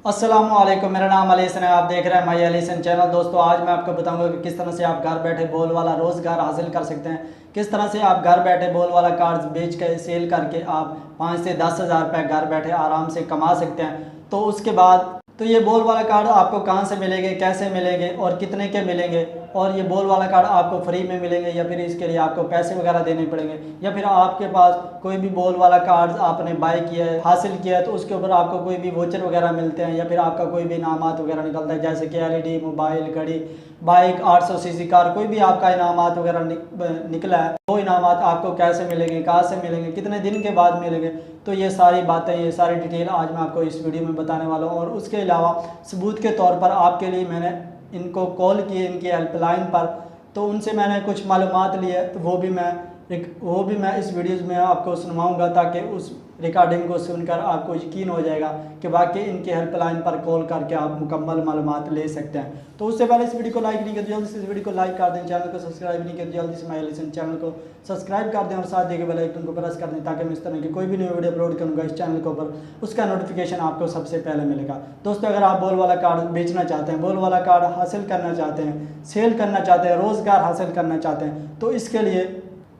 अस्सलामुअलैकुम, मेरा नाम अली हसन है। आप देख रहे हैं माई अली हसन चैनल। दोस्तों, आज मैं आपको बताऊंगा कि किस तरह से आप घर बैठे बोल वाला रोज़गार हासिल कर सकते हैं। किस तरह से आप घर बैठे बोल वाला कार्ड्स बेच कर सेल करके आप 5 से 10 हज़ार रुपये घर बैठे आराम से कमा सकते हैं। तो उसके बाद ये बोल वाला कार्ड आपको कहाँ से मिलेंगे, कैसे मिलेंगे और कितने के मिलेंगे, और ये बोल वाला कार्ड आपको फ्री में मिलेंगे या फिर इसके लिए आपको पैसे वगैरह देने पड़ेंगे, या फिर आपके पास कोई भी बोल वाला कार्ड आपने बाय किया है, हासिल किया है, तो उसके ऊपर आपको कोई भी वोचर वगैरह मिलते हैं या फिर आपका कोई भी इनामात वगैरह निकलता है, जैसे कि एलईडी, मोबाइल, घड़ी, बाइक, 800 सीसी कार, कोई भी आपका इनामात वगैरह निकला है। वो इनामात आपको कैसे मिलेंगे, कहाँ से मिलेंगे, कितने दिन के बाद मिलेंगे, तो ये सारी बातें, ये सारी डिटेल आज मैं आपको इस वीडियो में बताने वाला हूँ। और उसके अलावा सबूत के तौर पर आपके लिए मैंने इनको कॉल किए, इनकी हेल्पलाइन पर, तो उनसे मैंने कुछ मालूमात ली है, तो वो भी मैं इस वीडियोज़ में आपको सुनवाऊंगा, ताकि उस रिकॉर्डिंग को सुनकर आपको यकीन हो जाएगा कि वाकई इनके हेल्पलाइन पर कॉल करके आप मुकम्मल मालूमात ले सकते हैं। तो उससे पहले इस वीडियो को लाइक नहीं कर, जल्दी से इस वीडियो को लाइक कर दें, चैनल को सब्सक्राइब नहीं कर, जल्दी से माई अली हसन चैनल को सब्सक्राइब कर दें और साथ दिए गए बेल आइकन को प्रेस कर दें, ताकि मैं इस तरह की कोई भी न्यू वीडियो अपलोड करूँगा इस चैनल के ऊपर उसका नोटिफिकेशन आपको सबसे पहले मिलेगा। दोस्तों, अगर आप बोल वाला कार्ड बेचना चाहते हैं, बोल वाला कार्ड हासिल करना चाहते हैं, सेल करना चाहते हैं, रोज़गार हासिल करना चाहते हैं, तो इसके लिए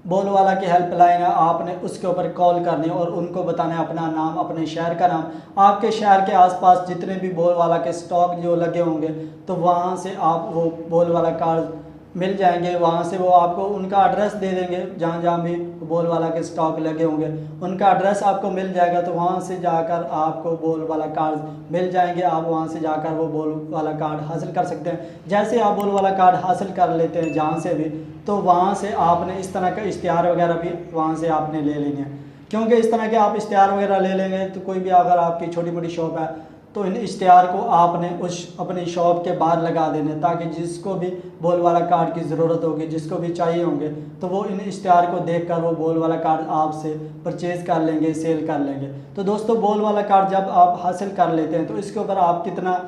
बोल वाला की हेल्पलाइन है, आपने उसके ऊपर कॉल करनी और उनको बताना है अपना नाम, अपने शहर का नाम, आपके शहर के आसपास जितने भी बोल वाला के स्टॉक जो लगे होंगे, तो वहाँ से आप वो बोल वाला कार्ड मिल जाएंगे। वहाँ से वो आपको उनका एड्रेस दे देंगे, जहाँ जहाँ भी बोल वाला के स्टॉक लगे होंगे उनका एड्रेस आपको मिल जाएगा। तो वहाँ से जाकर आपको बोल वाला कार्ड मिल जाएंगे, आप वहाँ से जाकर वो बोल वाला कार्ड हासिल कर सकते हैं। जैसे आप बोल वाला कार्ड हासिल कर लेते हैं जहाँ से भी, तो वहाँ से आपने इस तरह का इश्तिहार वगैरह भी वहाँ से आपने ले लेने हैं, क्योंकि इस तरह के आप इश्तिहार वगैरह ले लेंगे तो कोई भी अगर आपकी छोटी मोटी शॉप है तो इन इश्तिहार को आपने उस अपनी शॉप के बाहर लगा देने, ताकि जिसको भी बोल वाला कार्ड की ज़रूरत होगी, जिसको भी चाहिए होंगे, तो वो इन इश्तिहार को देखकर वो बोल वाला कार्ड आपसे परचेज़ कर लेंगे, सेल कर लेंगे। तो दोस्तों, बोल वाला कार्ड जब आप हासिल कर लेते हैं तो इसके ऊपर आप कितना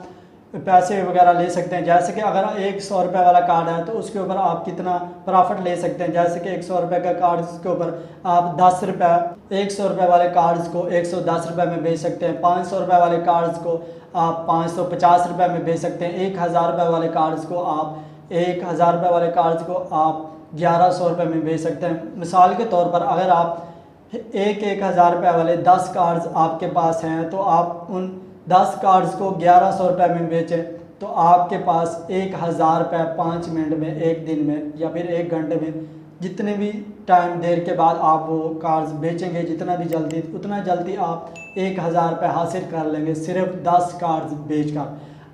पैसे वगैरह ले सकते हैं। जैसे कि अगर 100 रुपये वाला कार्ड है तो उसके ऊपर आप कितना प्रॉफिट ले सकते हैं। जैसे कि 100 रुपये का कार्ड के ऊपर आप 10 रुपये, 100 रुपये वाले कार्ड्स को 110 रुपये में बेच सकते हैं, 500 रुपये वाले कार्ड्स को आप 550 रुपये में बेच सकते हैं, 1000 रुपये वाले कार्ड्स को आप 1000 रुपये वाले कार्ड्स को आप 1100 रुपये में बेच सकते हैं। मिसाल के तौर पर अगर आप 1000 रुपये वाले 10 कार्ड्स आपके पास हैं, तो आप उन 10 कार्ड्स को 1100 रुपये में बेचें तो आपके पास 1000 रुपये 5 मिनट में, एक दिन में या फिर 1 घंटे में, जितने भी टाइम देर के बाद आप वो कार्ड्स बेचेंगे, जितना भी जल्दी उतना जल्दी आप 1000 रुपये हासिल कर लेंगे सिर्फ 10 कार्ड्स बेचकर।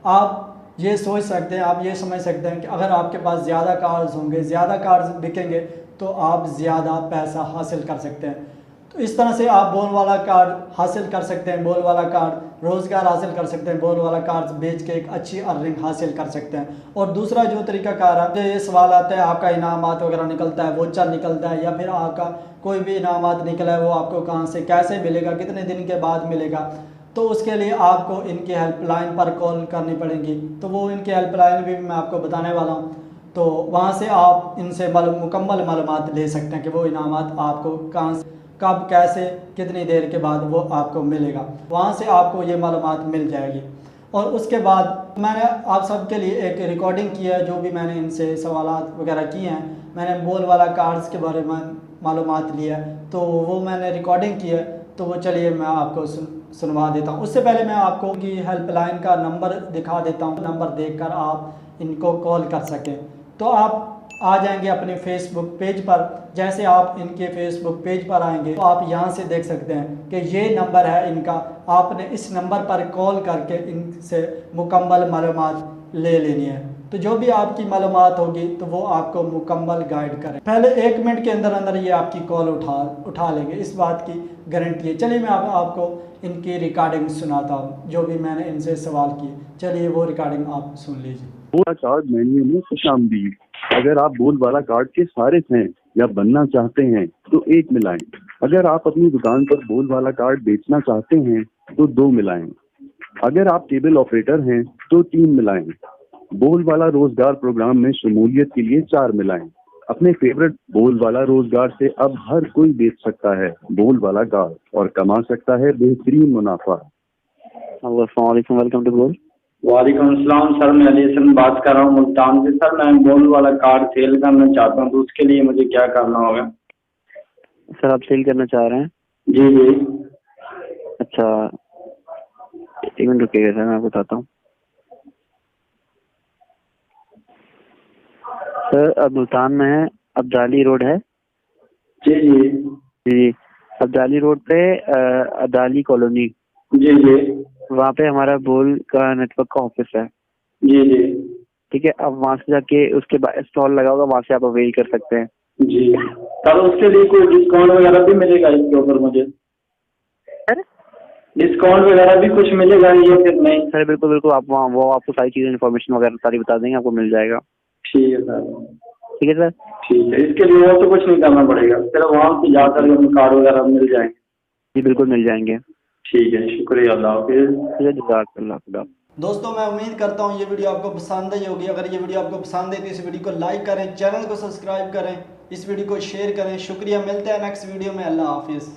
आप ये सोच सकते हैं, आप ये समझ सकते हैं कि अगर आपके पास ज़्यादा कार्ड्स होंगे, ज़्यादा कार्ड्स बिकेंगे, तो आप ज़्यादा पैसा हासिल कर सकते हैं। तो इस तरह से आप बोल वाला कार्ड हासिल कर सकते हैं, बोल वाला कार्ड रोज़गार हासिल कर सकते हैं, बोल वाला कार्ड बेच के एक अच्छी अर्निंग हासिल कर सकते हैं। और दूसरा जो तरीका कार है, ये सवाल आता है आपका इनामात वगैरह निकलता है, वोचर निकलता है, या फिर आपका कोई भी इनामात निकला है वो आपको कहाँ से कैसे मिलेगा, कितने दिन के बाद मिलेगा, तो उसके लिए आपको इनकी हेल्पलाइन पर कॉल करनी पड़ेगी। तो वो इनकी हेल्पलाइन भी मैं आपको बताने वाला हूँ। तो वहाँ से आप इनसे मुकम्मल मालूमात ले सकते हैं कि वो इनामात आपको कहाँ से, कब, कैसे, कितनी देर के बाद वो आपको मिलेगा। वहाँ से आपको ये मालूमात मिल जाएगी। और उसके बाद मैंने आप सबके लिए एक रिकॉर्डिंग किया है, जो भी मैंने इनसे सवालात वगैरह किए हैं, मैंने बोल वाला कार्ड्स के बारे में मालूमात लिया है, तो वो मैंने रिकॉर्डिंग की है। तो वो चलिए मैं आपको सुनवा देता हूँ। उससे पहले मैं आपको की हेल्पलाइन का नंबर दिखा देता हूँ, नंबर देखकर आप इनको कॉल कर सकें। तो आप आ जाएंगे अपने फेसबुक पेज पर। जैसे आप इनके फेसबुक पेज पर आएंगे तो आप यहाँ से देख सकते हैं कि ये नंबर है इनका। आपने इस नंबर पर कॉल करके इनसे मुकम्मल मालूमात ले लेनी है। तो जो भी आपकी मालूमात होगी तो वो आपको मुकम्मल गाइड करें। पहले 1 मिनट के अंदर अंदर ये आपकी कॉल उठा लेंगे, इस बात की गारंटी है। चलिए मैं आपको इनकी रिकॉर्डिंग सुनाता हूँ, जो भी मैंने इनसे सवाल किए। चलिए वो रिकॉर्डिंग आप सुन लीजिए। बोल कार्ड मेन्यू में खुशामदीद। अगर आप बोल वाला कार्ड के सारे हैं या बनना चाहते हैं तो 1 मिलाएं। अगर आप अपनी दुकान पर बोल वाला कार्ड बेचना चाहते हैं तो 2 मिलाएं। अगर आप केबल ऑपरेटर हैं तो 3 मिलाएं। बोल वाला रोजगार प्रोग्राम में शमूलियत के लिए 4 मिलाएं। अपने फेवरेट बोल वाला रोजगार से अब हर कोई बेच सकता है बोल वाला कार्ड और कमा सकता है बेहतरीन मुनाफा। अस्सलाम वेलकम टू बोल। वालेकुम अस्सलाम सर, मैं अली हसन बात कर रहा हूँ मुल्तान से। सर मैं गोल्ड वाला कार्ड सेल करना चाहता हूँ, तो उसके लिए मुझे क्या करना होगा? सर आप सेल करना चाह रहे हैं? जी जी। अच्छा, एक मिनट रुकिएगा सर, मैं आपको बताता हूँ। सर अब मुल्तान में है, अब्दाली रोड है। जी जी। जी, अब्दाली रोड पे अदाली कॉलोनी, जी जी। वहाँ पे हमारा बोल का नेटवर्क का ऑफिस है। जी जी। ठीक है, अब वहाँ से जाके उसके बाद स्टॉल लगा होगा, वहाँ से आप अवेल कर सकते हैं। जी सर, उसके लिए कोई डिस्काउंट वगैरह भी मिलेगा इसके ऊपर मुझे? सर डिस्काउंट वगैरह भी कुछ मिलेगा या फिर नहीं? सर बिल्कुल बिल्कुल, आप वहाँ वो आपको सारी चीजें इन्फॉर्मेशन वगैरह सारी बता देंगे, आपको मिल जाएगा। ठीक है सर। ठीक है सर। ठीक है, इसके लिए और तो कुछ नहीं करना पड़ेगा, सिर्फ वहाँ से जाकर हमें कार्ड वगैरह मिल जाएंगे? जी बिल्कुल मिल जाएंगे। ठीक है, शुक्रिया, अल्लाह हाफिज़। जज़ाकल्लाह खुदा। दोस्तों मैं उम्मीद करता हूँ ये वीडियो आपको पसंद आई होगी। अगर ये वीडियो आपको पसंद है तो इस वीडियो को लाइक करें, चैनल को सब्सक्राइब करें, इस वीडियो को शेयर करें। शुक्रिया, मिलते हैं नेक्स्ट वीडियो में। अल्लाह हाफिज़।